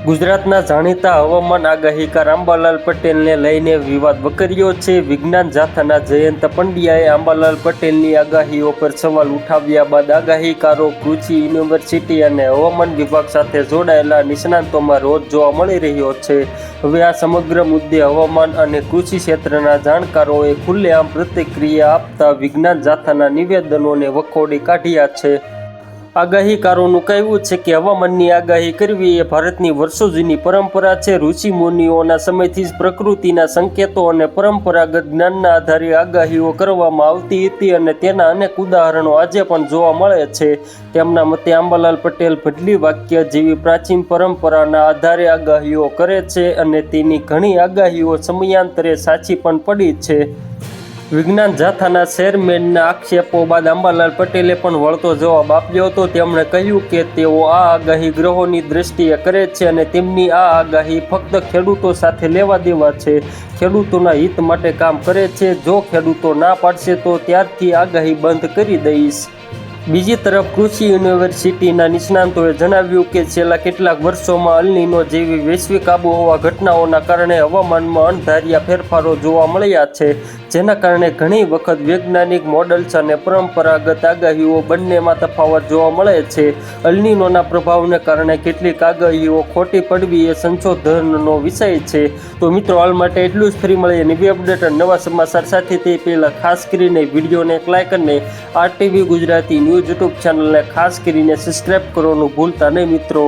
ગુજરાતના જાણીતા હવામાન આગાહીકાર અંબાલાલ પટેલને લઈને વિવાદ વકર્યો છે। વિજ્ઞાન જાથાના જયંત પંડ્યાએ અંબાલાલ પટેલની આગાહીઓ પર સવાલ ઉઠાવ્યા બાદ આગાહીકારો કૃષિ યુનિવર્સિટી અને હવામાન વિભાગ સાથે જોડાયેલા નિષ્ણાંતોમાં રોષ જોવા મળી રહ્યો છે। હવે આ સમગ્ર મુદ્દે હવામાન અને કૃષિ ક્ષેત્રના જાણકારોએ ખુલ્લેઆમ પ્રતિક્રિયા આપતા વિજ્ઞાન જાથાના નિવેદનોને વખોડી કાઢ્યા છે। આગાહીકારોનું કહેવું છે કે હવામાનની આગાહી કરવી એ ભારતની વર્ષો જૂની પરંપરા છે। ઋષિ મુનિઓના સમયથી જ પ્રકૃતિના સંકેતો અને પરંપરાગત જ્ઞાનના આધારે આગાહીઓ કરવામાં આવતી હતી અને તેના અનેક ઉદાહરણો આજે પણ જોવા મળે છે। તેમના મતે અંબાલાલ પટેલ બદલી વાક્ય જેવી પ્રાચીન પરંપરાના આધારે આગાહીઓ કરે છે અને તેની ઘણી આગાહીઓ સમયાંતરે સાચી પણ પડી છે। વિજ્ઞાન જાથાના ચેરમેનના આક્ષેપો બાદ અંબાલાલ પટેલે પણ વળતો જવાબ આપ્યો હતો। તેમણે કહ્યું કે તેઓ આ આગાહી ગ્રહોની દ્રષ્ટિએ કરે છે અને તેમની આ આગાહી ફક્ત ખેડૂતો સાથે લેવા દેવા છે, ખેડૂતોના હિત માટે કામ કરે છે। જો ખેડૂતો ના પાડશે તો ત્યારથી આગાહી બંધ કરી દઈશ। બીજી તરફ કૃષિ યુનિવર્સિટીના નિષ્ણાંતોએ જણાવ્યું કે છેલ્લા કેટલાક વર્ષોમાં અલ નીનો જેવી વૈશ્વિક આબોહવા ઘટનાઓના કારણે હવામાનમાં અણધાર્યા ફેરફારો જોવા મળ્યા છે, જેના કારણે ઘણી વખત વૈજ્ઞાનિક મોડલ્સ અને પરંપરાગત આગાહીઓ બંનેમાં તફાવત જોવા મળે છે। અલ નીનોના પ્રભાવને કારણે કેટલીક આગાહીઓ ખોટી પડવી એ સંશોધનનો વિષય છે। તો મિત્રો, હાલ માટે એટલું જ। ફરી મળીએ નવી અપડેટ અને નવા સમાચાર સાથે। તે પહેલાં ખાસ કરીને વિડીયોને એક લાઇક અને RTV ગુજરાતી ન્યૂઝ યુટ્યુબ ચેનલને ખાસ કરીને સબસ્ક્રાઈબ કરવાનું ભૂલતા નહીં મિત્રો।